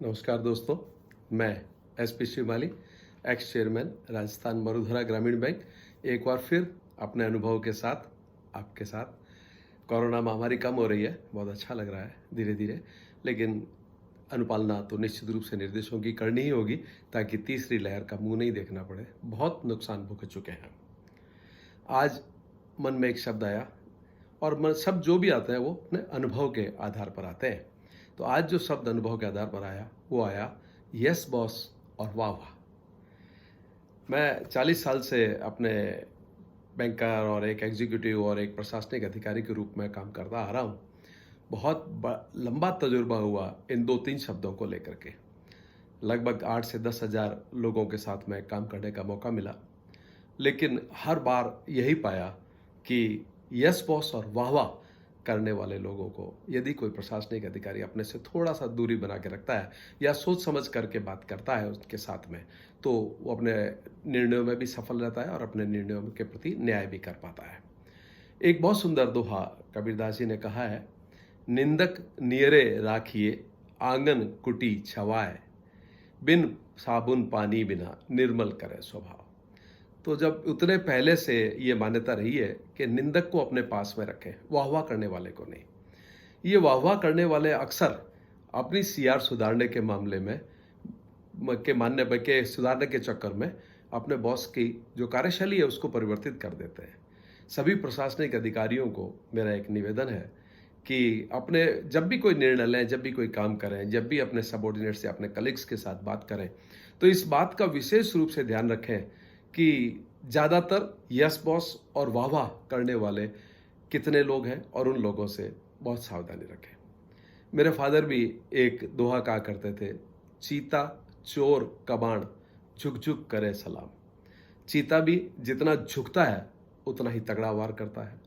नमस्कार दोस्तों, मैं SP Shrimali, x chairman Rajasthan Marudhara ग्रामीण बैंक, एक बार फिर अपने अनुभव के साथ आपके साथ। कोरोना महामारी कम हो रही है, बहुत अच्छा लग रहा है धीरे धीरे, लेकिन अनुपालना तो निश्चित रूप से निर्देशों की करनी ही होगी ताकि तीसरी लहर का मुंह नहीं देखना पड़े। बहुत नुकसान भुगत चुके हैं। आज मन में एक शब्द आया, और मन शब्द जो भी आते हैं वो अपने अनुभव के आधार पर आते हैं। तो आज जो शब्द अनुभव के आधार पर आया वो आया यस बॉस और वाह वाह। मैं 40 साल से अपने बैंकर और एक एग्जीक्यूटिव और एक प्रशासनिक अधिकारी के रूप में काम करता आ रहा हूँ। बहुत लंबा तजुर्बा हुआ इन दो तीन शब्दों को लेकर के। लगभग 8 से 10 हज़ार लोगों के साथ में काम करने का मौका मिला, लेकिन हर बार यही पाया कि यस बॉस और वाह वाह करने वाले लोगों को यदि कोई प्रशासनिक अधिकारी अपने से थोड़ा सा दूरी बना के रखता है या सोच समझ करके बात करता है उसके साथ में, तो वो अपने निर्णयों में भी सफल रहता है और अपने निर्णयों के प्रति न्याय भी कर पाता है। एक बहुत सुंदर दोहा कबीरदास जी ने कहा है, निंदक नियरे राखिए आंगन कुटी छवाए, बिन साबुन पानी बिना निर्मल करे स्वभाव। तो जब उतने पहले से ये मान्यता रही है कि निंदक को अपने पास में रखें, वाहवाह करने वाले को नहीं। ये वाहवाह करने वाले अक्सर अपनी सीआर सुधारने के मामले में सुधारने के चक्कर में अपने बॉस की जो कार्यशैली है उसको परिवर्तित कर देते हैं। सभी प्रशासनिक अधिकारियों को मेरा एक निवेदन है कि अपने जब भी कोई निर्णय लें, जब भी कोई काम करें, जब भी अपने सबॉर्डिनेट से, अपने कलीग्स के साथ बात करें, तो इस बात का विशेष रूप से ध्यान रखें कि ज़्यादातर यस बॉस और वाह वाह करने वाले कितने लोग हैं और उन लोगों से बहुत सावधानी रखें। मेरे फादर भी एक दोहा कहा करते थे, चीता चोर कबाड़ झुक झुक करे सलाम। चीता भी जितना झुकता है उतना ही तगड़ा वार करता है।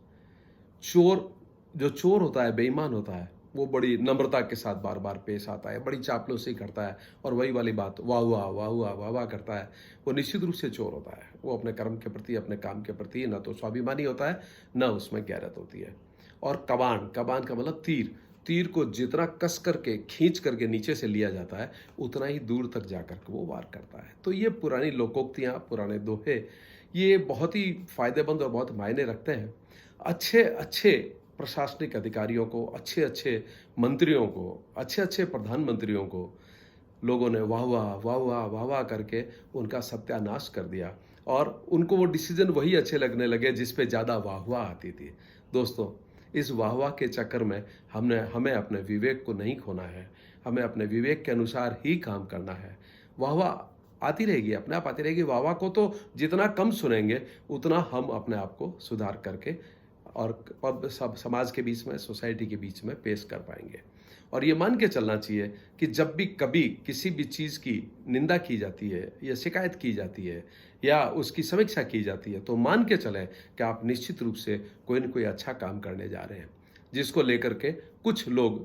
जो चोर होता है, बेईमान होता है, वो बड़ी नम्रता के साथ बार बार पेश आता है, बड़ी चापलूसी करता है और वही वाली बात वाह वाह वाह वाह वाह वाह करता है। वो निश्चित रूप से चोर होता है। वो अपने कर्म के प्रति, अपने काम के प्रति न तो स्वाभिमानी होता है, न उसमें गैरत होती है। और कबान का मतलब तीर को जितना कस करके खींच करके नीचे से लिया जाता है उतना ही दूर तक जाकर के वो वार करता है। तो ये पुरानी लोकोक्तियाँ, पुराने दोहे, ये बहुत ही फायदेमंद और बहुत मायने रखते हैं। अच्छे अच्छे प्रशासनिक अधिकारियों को, अच्छे अच्छे मंत्रियों को, अच्छे अच्छे प्रधानमंत्रियों को लोगों ने वाह वाह वाह वाह वाह वाह करके उनका सत्यानाश कर दिया और उनको वो डिसीजन वही अच्छे लगने लगे जिस पे ज़्यादा वाह वाह आती थी। दोस्तों, इस वाह वाह के चक्कर में हमें अपने विवेक को नहीं खोना है। हमें अपने विवेक के अनुसार ही काम करना है। वाह वाह आती रहेगी, अपने आप आती रहेगी। वाह वाह को तो जितना कम सुनेंगे उतना हम अपने आप को सुधार करके और सब समाज के बीच में, सोसाइटी के बीच में पेश कर पाएंगे। और ये मान के चलना चाहिए कि जब भी कभी किसी भी चीज़ की निंदा की जाती है या शिकायत की जाती है या उसकी समीक्षा की जाती है, तो मान के चलें कि आप निश्चित रूप से कोई न कोई अच्छा काम करने जा रहे हैं, जिसको लेकर के कुछ लोग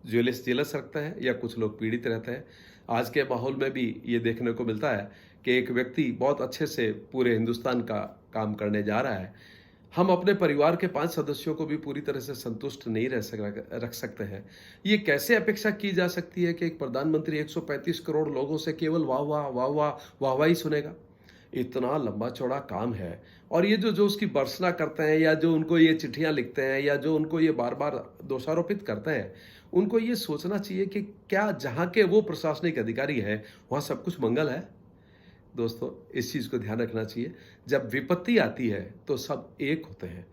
जेलस रखते हैं या कुछ लोग पीड़ित रहते हैं। आज के माहौल में भी ये देखने को मिलता है कि एक व्यक्ति बहुत अच्छे से पूरे हिंदुस्तान का काम करने जा रहा है। हम अपने परिवार के 5 सदस्यों को भी पूरी तरह से संतुष्ट नहीं रख सकते हैं। ये कैसे अपेक्षा की जा सकती है कि एक प्रधानमंत्री 135 करोड़ लोगों से केवल वाह वाह वाह वाह वाह वाह ही सुनेगा? इतना लंबा चौड़ा काम है। और ये जो जो उसकी भर्त्सना करते हैं या जो उनको ये चिट्ठियां लिखते हैं या जो उनको ये बार बार दोषारोपित करते हैं, उनको ये सोचना चाहिए कि क्या जहाँ के वो प्रशासनिक अधिकारी हैं वहाँ सब कुछ मंगल है? दोस्तों, इस चीज़ को ध्यान रखना चाहिए। जब विपत्ति आती है तो सब एक होते हैं।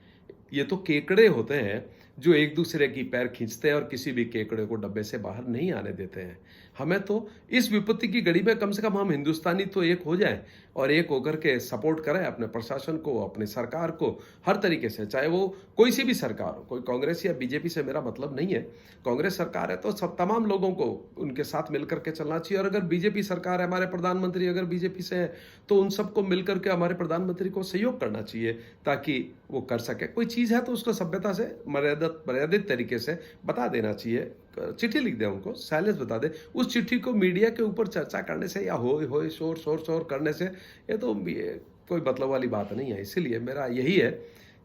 ये तो केकड़े होते हैं जो एक दूसरे की पैर खींचते हैं और किसी भी केकड़े को डब्बे से बाहर नहीं आने देते हैं। हमें तो इस विपत्ति की घड़ी में कम से कम हम हिंदुस्तानी तो एक हो जाएं और एक होकर के सपोर्ट करें अपने प्रशासन को, अपनी सरकार को, हर तरीके से। चाहे वो कोई सी भी सरकार हो, कोई कांग्रेस या बीजेपी से मेरा मतलब नहीं है। कांग्रेस सरकार है तो सब तमाम लोगों को उनके साथ मिलकर के चलना चाहिए। और अगर बीजेपी सरकार है, हमारे प्रधानमंत्री अगर बीजेपी से हैं, तो उन सबको मिलकर के हमारे प्रधानमंत्री को सहयोग करना चाहिए ताकि वो कर सके। कोई चीज़ है तो उसको सभ्यता से, मर्यादित तरीके से बता देना चाहिए। चिट्ठी लिख दे, उनको साइलेंस बता दे। उस चिट्ठी को मीडिया के ऊपर चर्चा करने से या हो शोर करने से ये तो कोई मतलब वाली बात नहीं है। इसीलिए मेरा यही है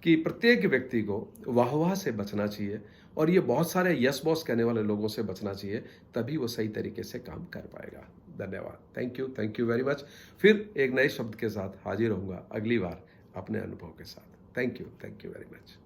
कि प्रत्येक व्यक्ति को वाह वाह से बचना चाहिए और ये बहुत सारे यस बॉस कहने वाले लोगों से बचना चाहिए, तभी वो सही तरीके से काम कर पाएगा। धन्यवाद। Thank you very much. फिर एक नए शब्द के साथ हाजिर होऊंगा अगली बार अपने अनुभव के साथ। Thank you very much.